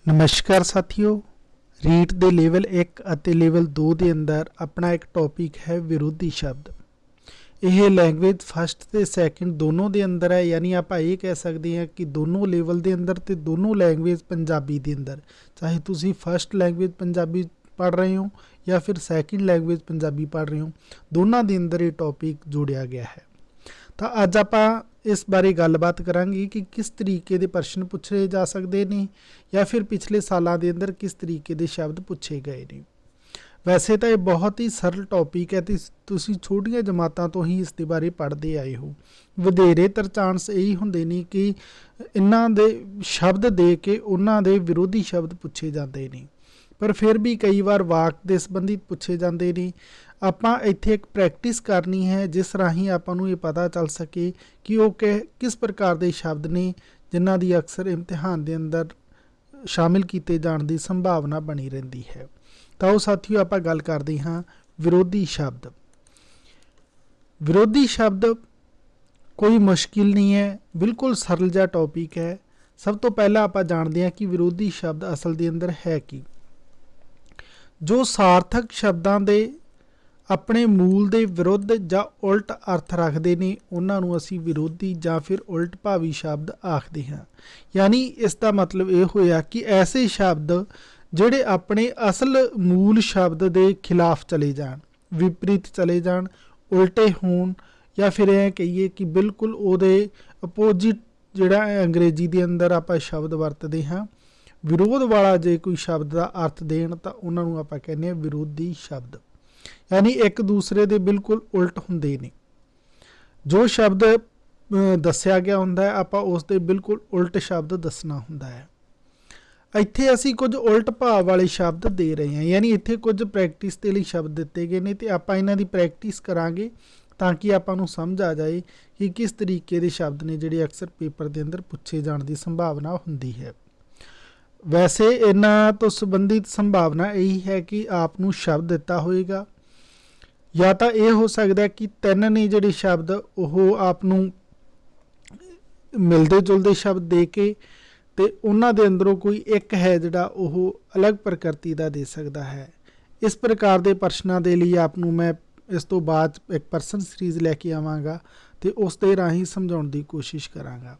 नमस्कार साथियों। रीट दे लेवल 1 ਅਤੇ लेवल 2 ਦੇ ਅੰਦਰ ਆਪਣਾ ਇੱਕ ਟੌਪਿਕ ਹੈ ਵਿਰੋਧੀ ਸ਼ਬਦ। ਇਹ ਲੈਂਗੁਏਜ ਫਸਟ ਤੇ ਸੈਕਿੰਡ ਦੋਨੋਂ ਦੇ ਅੰਦਰ ਹੈ, ਯਾਨੀ ਆਪਾਂ ਇਹ ਕਹਿ ਸਕਦੇ ਹਾਂ ਕਿ ਦੋਨੋਂ ਲੈਵਲ ਦੇ ਅੰਦਰ ਤੇ ਦੋਨੋਂ ਲੈਂਗੁਏਜ ਪੰਜਾਬੀ ਦੇ ਅੰਦਰ, ਚਾਹੇ ਤੁਸੀਂ ਫਸਟ ਲੈਂਗੁਏਜ ਪੰਜਾਬੀ ਪੜ੍ਹ ਰਹੇ ਹੋ ਜਾਂ ਫਿਰ ਸੈਕਿੰਡ ਲੈਂਗੁਏਜ ਪੰਜਾਬੀ ਪੜ੍ਹ ਰਹੇ ਹੋ, ਦੋਨਾਂ ਦੇ ਅੰਦਰ ਇਹ ਟੌਪਿਕ ਜੋੜਿਆ ਗਿਆ ਹੈ। ਤਾਂ ਅੱਜ ਆਪਾਂ इस बारे गलबात करांगे कि किस तरीके के प्रश्न पूछे जा सकते हैं या फिर पिछले सालों के अंदर किस तरीके के शब्द पूछे गए ने। वैसे तो ये बहुत ही सरल टॉपिक है, तो तुसी छोटियां जमातों तो ही इस दे बारे पढ़ते आए हो। वधेरेतर चांस यही होंदे ने कि इन्हां दे शब्द दे के उन्हां दे विरोधी शब्द पूछे जाते हैं, पर फिर भी कई बार वाक के संबंधित पूछे जाते हैं। ਆਪਾਂ ਇੱਥੇ ਇੱਕ ਪ੍ਰੈਕਟਿਸ ਕਰਨੀ ਹੈ ਜਿਸ ਰਾਹੀਂ ਆਪਾਂ ਨੂੰ ਇਹ ਪਤਾ ਚੱਲ ਸਕੇ ਕਿ ਉਹ ਕਿਸ ਪ੍ਰਕਾਰ ਦੇ ਸ਼ਬਦ ਨੇ ਜਿਨ੍ਹਾਂ ਦੀ ਅਕਸਰ ਇਮਤਿਹਾਨ ਦੇ ਅੰਦਰ ਸ਼ਾਮਿਲ ਕੀਤੇ ਜਾਣ ਦੀ ਸੰਭਾਵਨਾ ਬਣੀ ਰਹਿੰਦੀ ਹੈ। ਤਾਂ ਉਹ ਸਾਥੀਓ ਆਪਾਂ ਗੱਲ ਕਰਦੇ ਹਾਂ ਵਿਰੋਧੀ ਸ਼ਬਦ। ਵਿਰੋਧੀ ਸ਼ਬਦ ਕੋਈ ਮੁਸ਼ਕਿਲ ਨਹੀਂ ਹੈ, ਬਿਲਕੁਲ ਸਰਲ ਜਿਹਾ ਟੌਪਿਕ ਹੈ। ਸਭ ਤੋਂ ਪਹਿਲਾਂ ਆਪਾਂ ਜਾਣਦੇ ਹਾਂ ਕਿ ਵਿਰੋਧੀ ਸ਼ਬਦ ਅਸਲ ਦੇ ਅੰਦਰ ਹੈ ਕੀ। ਜੋ ਸਾਰਥਕ ਸ਼ਬਦਾਂ ਦੇ ਆਪਣੇ ਮੂਲ ਦੇ ਵਿਰੁੱਧ ਜਾਂ ਉਲਟ ਅਰਥ ਰੱਖਦੇ ਨੇ ਉਹਨਾਂ ਨੂੰ ਅਸੀਂ ਵਿਰੋਧੀ ਜਾਂ ਫਿਰ ਉਲਟ ਭਾਵੀ ਸ਼ਬਦ ਆਖਦੇ ਹਾਂ। ਯਾਨੀ ਇਸ ਦਾ ਮਤਲਬ ਇਹ ਹੋਇਆ ਕਿ ਐਸੇ ਸ਼ਬਦ ਜਿਹੜੇ ਆਪਣੇ ਅਸਲ ਮੂਲ ਸ਼ਬਦ ਦੇ ਖਿਲਾਫ ਚਲੇ ਜਾਣ, ਵਿਪਰੀਤ ਚਲੇ ਜਾਣ, ਉਲਟੇ ਹੋਣ, ਜਾਂ ਫਿਰ ਇਹ ਕਹੀਏ ਕਿ ਬਿਲਕੁਲ ਉਹਦੇ ਅਪੋਜਿਟ ਜਿਹੜਾ ਅੰਗਰੇਜ਼ੀ ਦੇ ਅੰਦਰ ਆਪਾਂ ਸ਼ਬਦ ਵਰਤਦੇ ਹਾਂ, ਵਿਰੋਧ ਵਾਲਾ ਜੇ ਕੋਈ ਸ਼ਬਦ ਦਾ ਅਰਥ ਦੇਣ ਤਾਂ ਉਹਨਾਂ ਨੂੰ ਆਪਾਂ ਕਹਿੰਦੇ ਹਾਂ ਵਿਰੋਧੀ ਸ਼ਬਦ। यानी एक दूसरे के बिल्कुल उल्ट होंदे ने। जो शब्द दस्या गया होंदा है आपां उस दे बिल्कुल उल्ट शब्द दसना होंदा है। इत्थे असीं कुछ उल्ट भाव वाले शब्द दे रहे हैं, यानी इत्थे कुछ प्रैक्टिस के लिए शब्द दिते गए ने ते आपां इन्हां दी प्रैक्टिस करांगे ताकि आपां नूं समझ आ जाए कि किस तरीके के शब्द ने जिहड़े अक्सर पेपर के अंदर पूछे जाने की संभावना होंदी है। वैसे इन्हां तो संबंधित संभावना यही है कि आप नूं शब्द दिता होएगा या तो यह हो सकता है कि तीन ने जोड़े शब्द वो आप मिलते जुलते शब्द दे के ते उन्हां दे अंदरों कोई एक है जोड़ा वो अलग प्रकृति का दे सकता है। इस प्रकार के प्रश्नों के लिए आपनों मैं इस तो बाद एक परसन सीरीज़ लैके आवांगा तो उस दे राही समझाउण की कोशिश करांगा।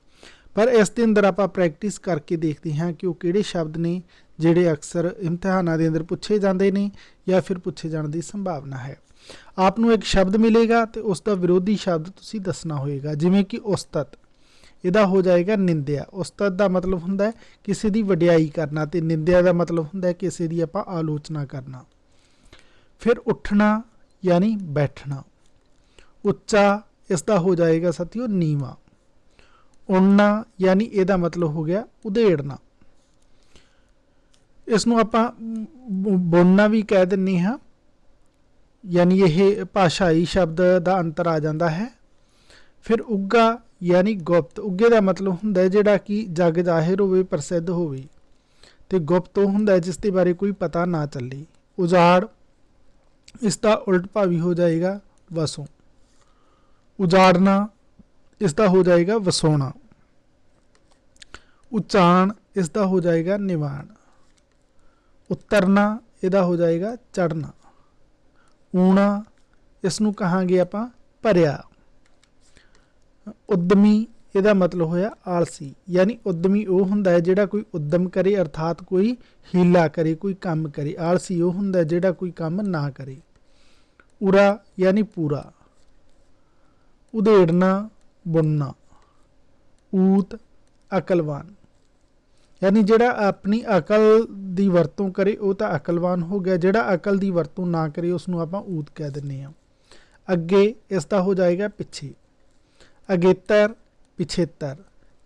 पर इस दे अंदर आप प्रैक्टिस करके देखते हैं कि वो किहड़े शब्द ने जिहड़े अक्सर इम्तिहानां दे अंदर पूछे जाते हैं या फिर पूछे जाने की संभावना है। आपनों एक शब्द मिलेगा तो उसका विरोधी शब्द तुसी दसना होएगा, जिमें कि उस्तत, इहदा हो जाएगा निंदिया। उस्तत का मतलब हुंदा है किसी की वडियाई करना, तो निंदिया का मतलब हुंदा है किसी की आपां आलोचना करना। फिर उठना यानी बैठना। उच्चा इसका हो जाएगा साथियों नीवा। उड़ना यानी इहदा मतलब हो गया उधेड़ना। इसनूं आपां बुनना भी कह दिंदे हां, यानी यह भाषाई शब्द का अंतर आ जाता है। फिर उग्गा यानी गुप्त। उग्गे का मतलब हुंदा है जिहड़ा कि जग जाहिर होवे, प्रसिद्ध होवे, ते गुप्त हुंदा है जिसके बारे कोई पता ना चले। उजाड़ इसका उल्ट भावी हो जाएगा वसों। उजाड़ना इसका हो जाएगा वसोना। उचाण इसका हो जाएगा निवाण। उतरना इसका हो जाएगा चढ़ना। ऊना इसनूं कहांगे आपां भरिया। उद्यमी इहदा मतलब होया आलसी, यानी उद्यमी वो हुंदा है जिहड़ा कोई उद्यम करे, अर्थात कोई हीला करे, कोई काम करे। आलसी वो हुंदा है जिहड़ा कोई काम ना करे। उरा यानी पूरा। उधेड़ना बुनना। ऊत अकलवान, यानी जिहड़ा अपनी अकल की वरतों करे वो तो अकलवान हो गया, जिहड़ा अकल की वरतों ना करे उसनूं आपां ऊत कह दिंदे हां। अगे इसका हो जाएगा पिछे। अगेतर पिछेतर।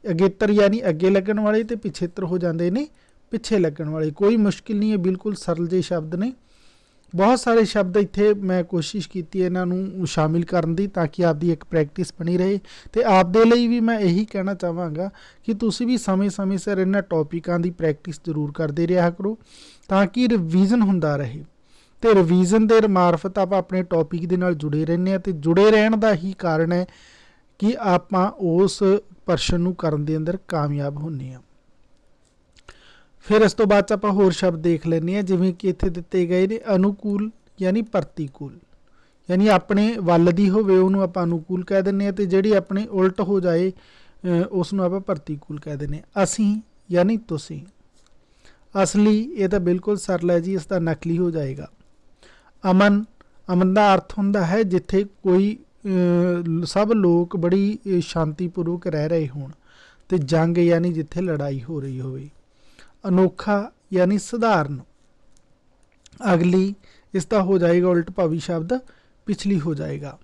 अगेतर यानी अगे लगन वाले, तो पिछेतर हो जाते हैं पिछे लगन वाले। कोई मुश्किल नहीं है, बिल्कुल सरल जे शब्द ने। बहुत सारे शब्द इत्थे मैं कोशिश की इन्हों शामिल करने की ताकि आपकी एक प्रैक्टिस बनी रहे। तो आपदे लई भी मैं यही कहना चाहांगा कि तुसी भी समय समय सिर इन्हां टॉपिकां की प्रैक्टिस जरूर करते रहा करो ताकि रिवीजन हुंदा रहे। तो रिवीजन के मार्फत आप अपने टॉपिक के नाल जुड़े रहने, तो जुड़े रहने का ही कारण है कि आप उस प्रश्न नूं करन दे अंदर कामयाब होने। फिर इस तो बाद 'ਚ ਆਪਾਂ ਹੋਰ ਸ਼ਬਦ ਦੇਖ ਲੈਂਦੇ ਹਾਂ, ਜਿਵੇਂ ਕਿ ਇੱਥੇ ਦਿੱਤੇ ਗਏ ਨੇ ਅਨੁਕੂਲ ਯਾਨੀ ਪ੍ਰਤੀਕੂਲ, ਯਾਨੀ ਆਪਣੇ ਵੱਲ ਦੀ ਹੋਵੇ ਉਹਨੂੰ ਆਪਾਂ ਅਨੁਕੂਲ ਕਹਿ ਦਿੰਦੇ ਹਾਂ, ਅਤੇ ਜਿਹੜੀ ਆਪਣੇ ਉਲਟ ਹੋ ਜਾਏ ਉਸ ਨੂੰ ਆਪਾਂ ਪ੍ਰਤੀਕੂਲ ਕਹਿ ਦਿੰਦੇ ਹਾਂ। ਅਸੀਂ ਯਾਨੀ ਤੁਸੀਂ। ਅਸਲੀ ਇਹ ਤਾਂ ਬਿਲਕੁਲ ਸਰਲ ਹੈ ਜੀ, ਇਸ ਦਾ ਨਕਲੀ ਹੋ ਜਾਏਗਾ। ਅਮਨ, ਅਮਨ ਦਾ ਅਰਥ ਹੁੰਦਾ ਹੈ ਜਿੱਥੇ ਕੋਈ ਸਭ ਲੋਕ ਬੜੀ ਸ਼ਾਂਤੀਪੂਰਵਕ ਰਹਿ ਰਹੇ ਹੋਣ, ਅਤੇ ਜੰਗ ਯਾਨੀ ਜਿੱਥੇ ਲੜਾਈ ਹੋ ਰਹੀ ਹੋਵੇ। ਅਨੋਖਾ ਯਾਨੀ ਸਧਾਰਨ। ਅਗਲੀ, ਇਸ ਦਾ ਹੋ ਜਾਏਗਾ ਉਲਟ ਭਾਵੀ ਸ਼ਬਦ ਪਿਛਲੀ ਹੋ ਜਾਏਗਾ।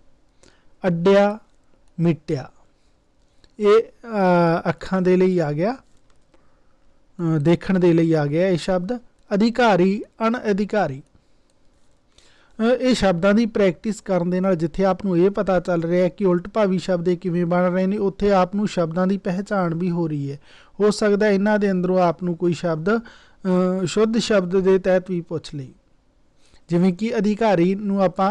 ਅੱਡਿਆ, ਮਿਟਿਆ, ਇਹ ਅੱਖਾਂ ਦੇ ਲਈ ਆ ਗਿਆ, ਦੇਖਣ ਦੇ ਲਈ ਆ ਗਿਆ ਇਹ ਸ਼ਬਦ। ਅਧਿਕਾਰੀ, ਅਣਅਧਿਕਾਰੀ। ਇਹ ਸ਼ਬਦਾਂ ਦੀ ਪ੍ਰੈਕਟਿਸ ਕਰਨ ਦੇ ਨਾਲ ਜਿੱਥੇ ਆਪ ਨੂੰ ਇਹ ਪਤਾ ਚੱਲ ਰਿਹਾ ਕਿ ਉਲਟ ਭਾਵੀ ਸ਼ਬਦ ਇਹ ਕਿਵੇਂ ਬਣ ਰਹੇ ਨੇ, ਉੱਥੇ ਆਪ ਨੂੰ ਸ਼ਬਦਾਂ ਦੀ ਪਹਿਚਾਣ ਵੀ ਹੋ ਰਹੀ ਹੈ। ਹੋ ਸਕਦਾ ਇਹਨਾਂ ਦੇ ਅੰਦਰੋਂ ਆਪ ਨੂੰ ਕੋਈ ਸ਼ਬਦ ਸ਼ੁੱਧ ਸ਼ਬਦ ਦੇ ਤਹਿਤ ਵੀ ਪੁੱਛ ਲਈ, ਜਿਵੇਂ ਕਿ ਅਧਿਕਾਰੀ ਨੂੰ ਆਪਾਂ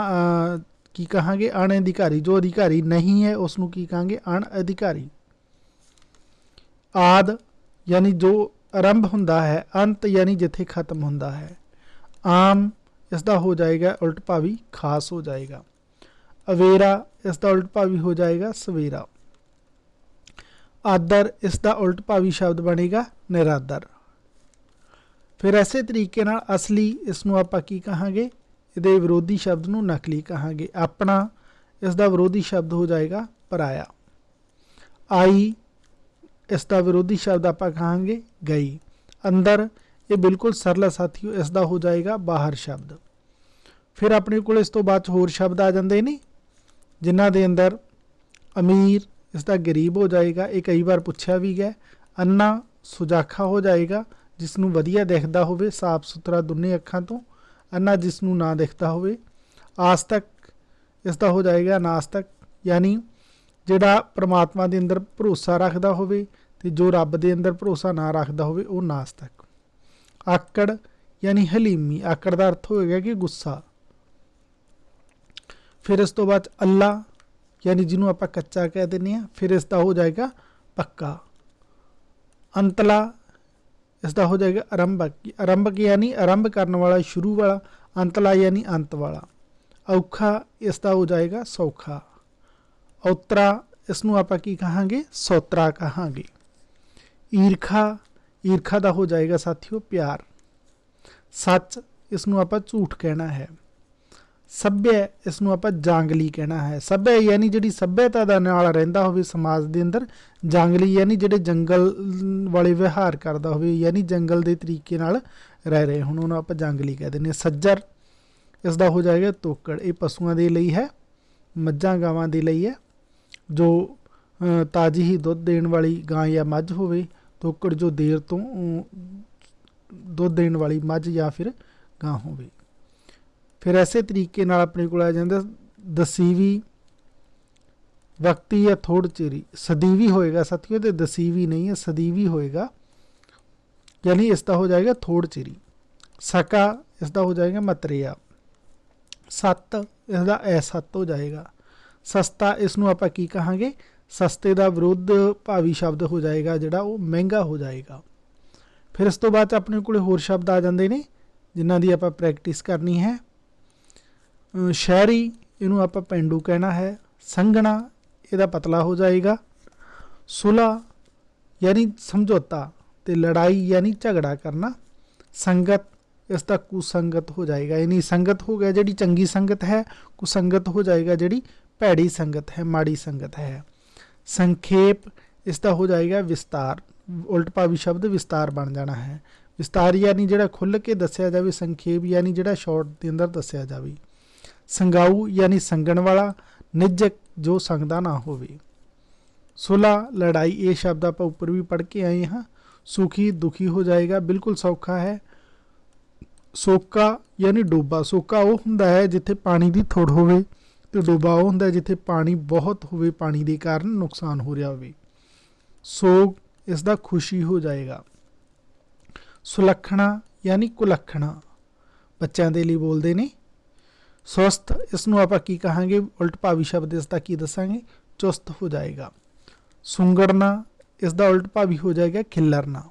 ਕੀ ਕਹਾਂਗੇ, ਅਣਅਧਿਕਾਰੀ। ਜੋ ਅਧਿਕਾਰੀ ਨਹੀਂ ਹੈ ਉਸ ਨੂੰ ਕੀ ਕਹਾਂਗੇ, ਅਣਅਧਿਕਾਰੀ। ਆਦ ਯਾਨੀ ਜੋ ਆਰੰਭ ਹੁੰਦਾ ਹੈ, ਅੰਤ ਯਾਨੀ ਜਿੱਥੇ ਖਤਮ ਹੁੰਦਾ ਹੈ। ਆਮ, ਇਸ ਦਾ ਹੋ ਜਾਏਗਾ ਉਲਟ ਭਾਵੀ ਖਾਸ ਹੋ ਜਾਏਗਾ। ਅਵੇਰਾ, ਇਸ ਦਾ ਉਲਟ ਭਾਵੀ ਹੋ ਜਾਏਗਾ ਸਵੇਰਾ। ਆਦਰ, ਇਸ ਦਾ ਉਲਟ ਭਾਵੀ ਸ਼ਬਦ ਬਣੇਗਾ ਨਿਰਾਦਰ। ਫਿਰ ਇਸੇ ਤਰੀਕੇ ਨਾਲ ਅਸਲੀ, ਇਸ ਨੂੰ ਆਪਾਂ ਕੀ ਕਹਾਂਗੇ, ਇਹਦੇ ਵਿਰੋਧੀ ਸ਼ਬਦ ਨੂੰ ਨਕਲੀ ਕਹਾਂਗੇ। ਆਪਣਾ, ਇਸ ਦਾ ਵਿਰੋਧੀ ਸ਼ਬਦ ਹੋ ਜਾਏਗਾ ਪਰਾਇਆ। ਆਈ, ਇਸ ਦਾ ਵਿਰੋਧੀ ਸ਼ਬਦ ਆਪਾਂ ਕਹਾਂਗੇ ਗਈ। ਅੰਦਰ, ਇਹ ਬਿਲਕੁਲ ਸਰਲ ਹੈ ਸਾਥੀਓ, ਇਸ ਦਾ ਹੋ ਜਾਏਗਾ ਬਾਹਰ ਸ਼ਬਦ। ਫਿਰ ਆਪਣੇ ਕੋਲ ਇਸ ਤੋਂ ਬਾਅਦ 'ਚ ਹੋਰ ਸ਼ਬਦ ਆ ਜਾਂਦੇ ਨੇ ਜਿਨ੍ਹਾਂ ਦੇ ਅੰਦਰ ਅਮੀਰ, ਇਸ ਦਾ ਗਰੀਬ ਹੋ ਜਾਏਗਾ, ਇਹ ਕਈ ਵਾਰ ਪੁੱਛਿਆ ਵੀ ਗਿਆ। ਅੰਨਾ, ਸੁਜਾਖਾ ਹੋ ਜਾਏਗਾ, ਜਿਸ ਨੂੰ ਵਧੀਆ ਦਿਖਦਾ ਹੋਵੇ, ਸਾਫ ਸੁਥਰਾ ਦੋਨੇ ਅੱਖਾਂ ਤੋਂ। ਅੰਨਾ, ਜਿਸ ਨੂੰ ਨਾ ਦਿਖਦਾ ਹੋਵੇ। ਆਸਤਕ, ਇਸ ਦਾ ਹੋ ਜਾਏਗਾ ਨਾਸਤਕ, ਯਾਨੀ ਜਿਹੜਾ ਪ੍ਰਮਾਤਮਾ ਦੇ ਅੰਦਰ ਭਰੋਸਾ ਰੱਖਦਾ ਹੋਵੇ ਅਤੇ ਜੋ ਰੱਬ ਦੇ ਅੰਦਰ ਭਰੋਸਾ ਨਾ ਰੱਖਦਾ ਹੋਵੇ ਉਹ ਨਾਸਤਕ। ਆਕੜ ਯਾਨੀ ਹਲੀਮੀ, ਆਕੜ ਦਾ ਅਰਥ ਹੋਏਗਾ ਕਿ ਗੁੱਸਾ। ਫਿਰ ਇਸ ਤੋਂ ਬਾਅਦ ਅੱਲਾ ਯਾਨੀ ਜਿਹਨੂੰ ਆਪਾਂ ਕੱਚਾ ਕਹਿ ਦਿੰਦੇ ਹਾਂ, ਫਿਰ ਇਸ ਦਾ ਹੋ ਜਾਏਗਾ ਪੱਕਾ। ਅੰਤਲਾ, ਇਸ ਦਾ ਹੋ ਜਾਏਗਾ ਆਰੰਭਕ, ਆਰੰਭਕ ਯਾਨੀ ਆਰੰਭ ਕਰਨ ਵਾਲਾ, ਸ਼ੁਰੂ ਵਾਲਾ। ਅੰਤਲਾ ਯਾਨੀ ਅੰਤ ਵਾਲਾ। ਔਖਾ, ਇਸ ਦਾ ਹੋ ਜਾਏਗਾ ਸੌਖਾ। ਔਤਰਾ, ਇਸ ਨੂੰ ਆਪਾਂ ਕੀ ਕਹਾਂਗੇ, ਸੋਤਰਾ ਕਹਾਂਗੇ। ਈਰਖਾ, ਈਰਖਾ ਦਾ ਹੋ ਜਾਏਗਾ ਸਾਥੀਓ ਪਿਆਰ। ਸੱਚ, ਇਸ ਨੂੰ ਆਪਾਂ ਝੂਠ ਕਹਿਣਾ ਹੈ। ਸੱਭਿਆ, ਇਸ ਨੂੰ ਆਪਾਂ ਜਾਂਗਲੀ ਕਹਿਣਾ ਹੈ। ਸੱਭਿਆ ਯਾਨੀ ਜਿਹੜੀ ਸੱਭਿਅਤਾ ਦਾ ਨਾਲ ਰਹਿੰਦਾ ਹੋਵੇ ਸਮਾਜ ਦੇ ਅੰਦਰ। ਜਾਂਗਲੀ ਯਾਨੀ ਜਿਹੜੇ ਜੰਗਲ ਵਾਲੇ ਵਿਵਹਾਰ ਕਰਦਾ ਹੋਵੇ, ਯਾਨੀ ਜੰਗਲ ਦੇ ਤਰੀਕੇ ਨਾਲ ਰਹਿ ਰਹੇ ਹੁਣ, ਉਹਨੂੰ ਆਪਾਂ ਜਾਂਗਲੀ ਕਹਿ ਦਿੰਦੇ ਹਾਂ। ਸੱਜਰ, ਇਸ ਦਾ ਹੋ ਜਾਏਗਾ ਤੋਕੜ, ਇਹ ਪਸ਼ੂਆਂ ਦੇ ਲਈ ਹੈ, ਮੱਝਾਂ ਗਾਵਾਂ ਦੇ ਲਈ ਹੈ। ਜੋ ਤਾਜ਼ੀ ਹੀ ਦੁੱਧ ਦੇਣ ਵਾਲੀ ਗਾਂ ਜਾਂ ਮੱਝ ਹੋਵੇ। ਤੋਕੜ, ਜੋ ਦੇਰ ਤੋਂ ਦੁੱਧ ਦੇਣ ਵਾਲੀ ਮੱਝ ਜਾਂ ਫਿਰ ਗਾਂ ਹੋਵੇ। ਫਿਰ ਇਸੇ ਤਰੀਕੇ ਨਾਲ ਆਪਣੇ ਕੋਲ ਆ ਜਾਂਦਾ ਦਸੀਵੀ, ਵਕਤੀ ਜਾਂ ਥੋੜ੍ਹ ਚਿਰੀ। ਸਦੀਵੀ ਹੋਏਗਾ ਸਾਥੀਓ, ਤੇ ਦਸੀਵੀ ਨਹੀਂ ਹੈ, ਸਦੀਵੀ ਹੋਏਗਾ, ਯਾਨੀ ਇਸ ਦਾ ਹੋ ਜਾਏਗਾ ਥੋੜ੍ਹ ਚਿਰੀ। ਸਕਾ, ਇਸ ਦਾ ਹੋ ਜਾਏਗਾ ਮਤਰੇਆ। ਸੱਤ, ਇਸ ਦਾ ਅਸੱਤ ਹੋ ਜਾਏਗਾ। ਸਸਤਾ, ਇਸ ਨੂੰ ਆਪਾਂ ਕੀ ਕਹਾਂਗੇ, ਸਸਤੇ ਦਾ ਵਿਰੋਧ ਭਾਵੀ ਸ਼ਬਦ ਹੋ ਜਾਏਗਾ ਜਿਹੜਾ ਉਹ ਮਹਿੰਗਾ ਹੋ ਜਾਏਗਾ। ਫਿਰ ਇਸ ਤੋਂ ਬਾਅਦ 'ਚ ਆਪਣੇ ਕੋਲ ਹੋਰ ਸ਼ਬਦ ਆ ਜਾਂਦੇ ਨੇ ਜਿਨ੍ਹਾਂ ਦੀ ਆਪਾਂ ਪ੍ਰੈਕਟਿਸ ਕਰਨੀ ਹੈ। ਸ਼ਹਿਰੀ, ਇਹਨੂੰ ਆਪਾਂ ਪੇਂਡੂ ਕਹਿਣਾ ਹੈ। ਸੰਘਣਾ, ਇਹਦਾ ਪਤਲਾ ਹੋ ਜਾਏਗਾ। ਸੁਲ੍ਹਾ ਯਾਨੀ ਸਮਝੌਤਾ, ਅਤੇ ਲੜਾਈ ਯਾਨੀ ਝਗੜਾ ਕਰਨਾ। ਸੰਗਤ, ਇਸ ਦਾ ਕੁਸੰਗਤ ਹੋ ਜਾਏਗਾ, ਯਾਨੀ ਸੰਗਤ ਹੋ ਗਿਆ ਜਿਹੜੀ ਚੰਗੀ ਸੰਗਤ ਹੈ, ਕੁਸੰਗਤ ਹੋ ਜਾਏਗਾ ਜਿਹੜੀ ਭੈੜੀ ਸੰਗਤ ਹੈ, ਮਾੜੀ ਸੰਗਤ ਹੈ। ਸੰਖੇਪ, ਇਸ ਦਾ ਹੋ ਜਾਏਗਾ ਵਿਸਤਾਰ, ਉਲਟ ਭਾਵੀ ਸ਼ਬਦ ਵਿਸਤਾਰ ਬਣ ਜਾਣਾ ਹੈ। ਵਿਸਤਾਰ ਯਾਨੀ ਜਿਹੜਾ ਖੁੱਲ੍ਹ ਕੇ ਦੱਸਿਆ ਜਾਵੇ, ਸੰਖੇਪ ਯਾਨੀ ਜਿਹੜਾ ਸ਼ਾਰਟ ਦੇ ਅੰਦਰ ਦੱਸਿਆ ਜਾਵੇ। ਸੰਗਾਊ ਯਾਨੀ ਸੰਗਣ ਵਾਲਾ, ਨਿੱਜਕ ਜੋ ਸੰਗਦਾ ਨਾ ਹੋਵੇ। ਸੁਲ੍ਹਾ, ਲੜਾਈ, ਇਹ ਸ਼ਬਦ ਆਪਾਂ ਉੱਪਰ ਵੀ ਪੜ੍ਹ ਕੇ ਆਏ ਹਾਂ। ਸੁਖੀ, ਦੁਖੀ ਹੋ ਜਾਏਗਾ, ਬਿਲਕੁਲ ਸੌਖਾ ਹੈ। ਸੋਕਾ ਯਾਨੀ ਡੋਬਾ, ਸੋਕਾ ਉਹ ਹੁੰਦਾ ਹੈ ਜਿੱਥੇ ਪਾਣੀ ਦੀ ਥੁੜ ਹੋਵੇ, ਅਤੇ ਡੋਬਾ ਉਹ ਹੁੰਦਾ ਜਿੱਥੇ ਪਾਣੀ ਬਹੁਤ ਹੋਵੇ, ਪਾਣੀ ਦੇ ਕਾਰਨ ਨੁਕਸਾਨ ਹੋ ਰਿਹਾ ਹੋਵੇ। ਸੋਗ, ਇਸ ਦਾ ਖੁਸ਼ੀ ਹੋ ਜਾਏਗਾ। ਸੁਲੱਖਣਾ ਯਾਨੀ ਕੁਲੱਖਣਾ, ਬੱਚਿਆਂ ਦੇ ਲਈ ਬੋਲਦੇ ਨੇ। ਸੁਸਤ, ਇਸ ਨੂੰ ਆਪਾਂ ਕੀ ਕਹਾਂਗੇ, ਉਲਟ ਭਾਵੀ ਸ਼ਬਦ ਇਸ ਦਾ ਕੀ ਦੱਸਾਂਗੇ, ਚੁਸਤ ਹੋ ਜਾਏਗਾ। ਸੁੰਗੜਨਾ, ਇਸ ਦਾ ਉਲਟ ਭਾਵੀ ਹੋ ਜਾਏਗਾ ਖਿੱਲਰਨਾ।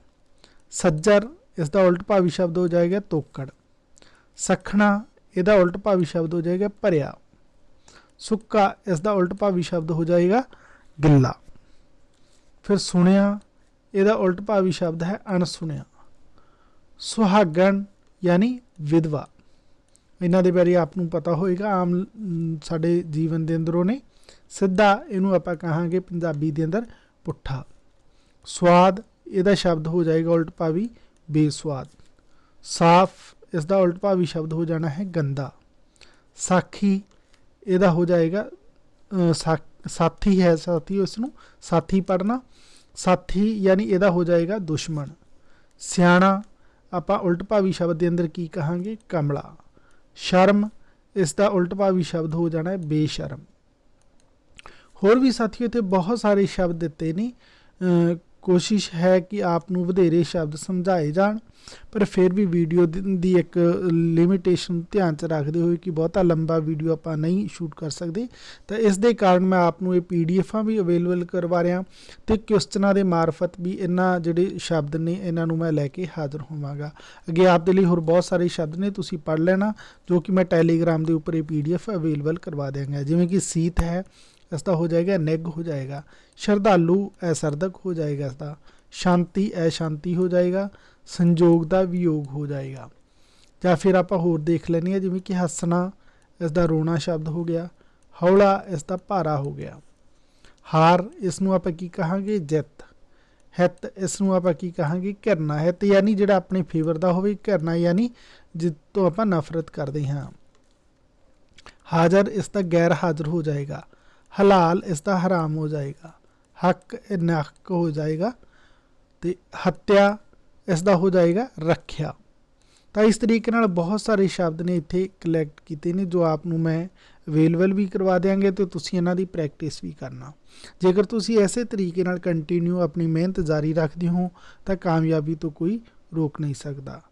ਸੱਜਰ, इसका उल्ट भावी शब्द हो जाएगा तोकड़। सखना इसका उल्ट भावी शब्द हो जाएगा भरिया। सुक्का इसका उल्ट भावी शब्द हो जाएगा गिला। फिर सुनिया इसका उल्ट भावी शब्द है अणसुनिया। सुहागन यानी विधवा, इन्हां दे बारे आपनूं पता होएगा, आम साडे जीवन दे अंदरों ने। सिद्धा इनू आपां कहांगे पंजाबी दे अंदर पुट्ठा। स्वाद इहदा शब्द हो जाएगा उल्ट भावी बेस्वाद। साफ इसका उल्ट भावी शब्द हो जाना है गंदा। साखी इहदा हो जाएगा साथी है, साथी उसनूं साथी पढ़ना। साथी यानी इहदा हो जाएगा दुश्मन। सियाणा आपां उल्ट भावी शब्द के अंदर की कहांगे कमला। शर्म इसका उल्ट भावी शब्द हो जाना है बेशर्म। होर भी साथियों इत्थे बहुत सारे शब्द दिते ने, कोशिश है कि आपनूं वधेरे शब्द समझाए जाण, पर फिर भी वीडियो दी एक लिमिटेशन ध्यान च रखते हुए कि बहुता लंबा वीडियो आपां नहीं शूट कर सकते, तो इस दे कारण मैं आपनूं ये PDF भी अवेलेबल करवा रहा तो क्वेश्चनां दे मार्फत भी इन्हां जिहड़े शब्द ने इन्हां नूं मैं लैके हाज़र होवांगा। अगे आप दे लई होर बहुत सारे शब्द ने, तुसीं पढ़ लेना, जो कि मैं टैलीग्राम के उपर ये PDF अवेलेबल करवा देंगे। जिवें कि सीत है इसका हो जाएगा निग हो जाएगा। श्रद्धालु असरदक हो जाएगा इसका। शांति अशांति हो जाएगा। संजोग का वियोग हो जाएगा। या फिर आप होर देख लेनी है, जिवें कि हसना इसका रोना शब्द हो गया। हौला इसका भारा हो गया। हार इसनूं आपां की कहांगे जित। हित इसनूं आपां की कहांगे घिरना। हित यानी जिहड़ा अपने फेवर का होवे, घिरना यानी जित तो आपां नफरत करते हाँ। हाजर इसका गैर हाजिर हो जाएगा। हलाल इसका हराम हो जाएगा। हक नाहक हो जाएगा। तो हत्या इसका हो जाएगा रख्या। तो इस तरीके नाल बहुत सारे शब्द ने इत्थे कलैक्ट किए हैं, जो आपनूं मैं अवेलेबल भी करवा देंगे, तो तुसीं इन्हां दी प्रैक्टिस भी करना। जेकर तुसीं इसे तरीके नाल कंटिन्यू अपनी मेहनत जारी रखते हो तो कामयाबी तो कोई रोक नहीं सकता।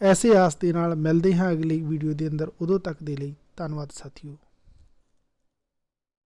ऐसे आस दे नाल मिलदे हां अगली वीडियो के अंदर। उदों तक दे लई धन्नवाद साथियों।